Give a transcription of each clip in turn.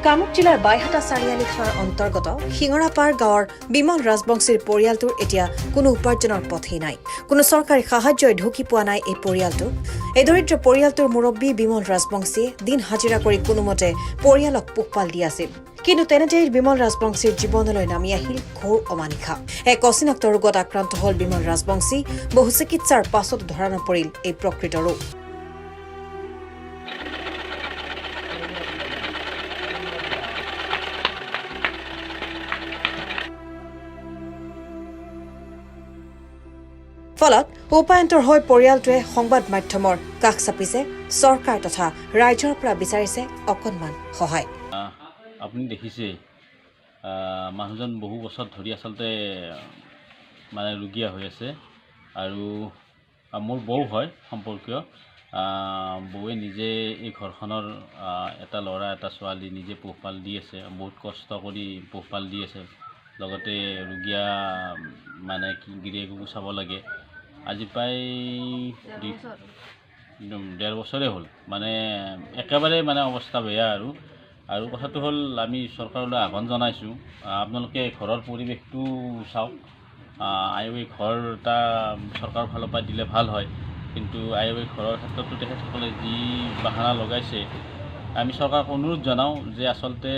কামৰূপ জিলাৰ বাইহাটা চাৰিআলি থানাৰ অন্তৰ্গত শিঙৰাপাৰ গাঁৱৰ বিমল ৰাজবংশীৰ পৰিয়ালটোৰ এতিয়া কোনো উপাৰ্জনৰ পথেই নাই। কোনো চৰকাৰী সাহায্যই ঢুকি পোৱা নাই এই পৰিয়ালটো। এই দৰিদ্ৰ পৰিয়ালটোৰ মুৰব্বী বিমল ৰাজবংশীয়ে দিন হাজিৰা কৰি কোনোমতে পৰিয়ালক পোহপাল দি আছিল। কিন্তু তেনেতেই বিমল ৰাজবংশীৰ জীৱনলৈ নামি আহিল ঘোৰ অমানিশা। এক অচিনাক্ত ৰোগত আক্ৰান্ত হল বিমল ৰাজবংশী। বহু চিকিৎসাৰ পাছত ধৰা নপৰিল এই প্ৰকৃত ৰোগ। ফলত উপায়ন্তৰ হৈ পৰিয়ালটোৱে সংবাদ মাধ্যমৰ কাষ চাপিছে। চৰকাৰ তথা ৰাইজৰ পৰা বিচাৰিছে অকণমান সহায়। আপুনি দেখিছে মানুহজন বহু বছৰ ধৰি আচলতে মানে ৰোগীয়া হৈ আছে আৰু মোৰ বৌ হয় সম্পৰ্কীয়। বৌৱে নিজে এই ঘৰখনৰ এটা ল'ৰা এটা ছোৱালী নিজে পোহপাল দি আছে, বহুত কষ্ট কৰি পোহপাল দি আছে। লগতে ৰোগীয়া মানে কি গিৰিয়েকো চাব লাগে। আজি প্ৰায় 1.5 বছৰে হ'ল, মানে একেবাৰে মানে অৱস্থা বেয়া আৰু কথাটো হ'ল আমি চৰকাৰলৈ আহ্বান জনাইছোঁ, আপোনালোকে ঘৰৰ পৰিৱেশটো চাওক। এই ঘৰ এটা চৰকাৰৰ ফালৰ পৰা দিলে ভাল হয়, কিন্তু এই ঘৰৰ ক্ষেত্ৰতো তেখেতসকলে যি বাহানা লগাইছে, আমি চৰকাৰক অনুৰোধ জনাওঁ যে আচলতে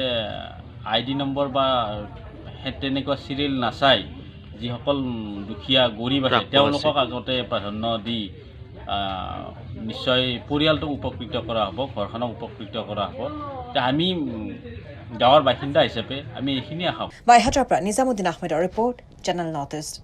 ID নম্বৰ বা তেনেকুৱা চিৰিয়েল নাচাই যিসকল দুখীয়া গৰীব আছে তেওঁলোকক আগতে প্ৰাধান্য দি নিশ্চয় পৰিয়ালটোক উপকৃত কৰা হ'ব, ঘৰখনক উপকৃত কৰা হ'ব। আমি গাঁৱৰ বাসিন্দা হিচাপে আমি এইখিনি আশা। বাইহাটাৰ পৰা নিজামুদ্দিন আহমেদৰ ৰিপৰ্ট, চেনেল নৰ্থ ইষ্ট।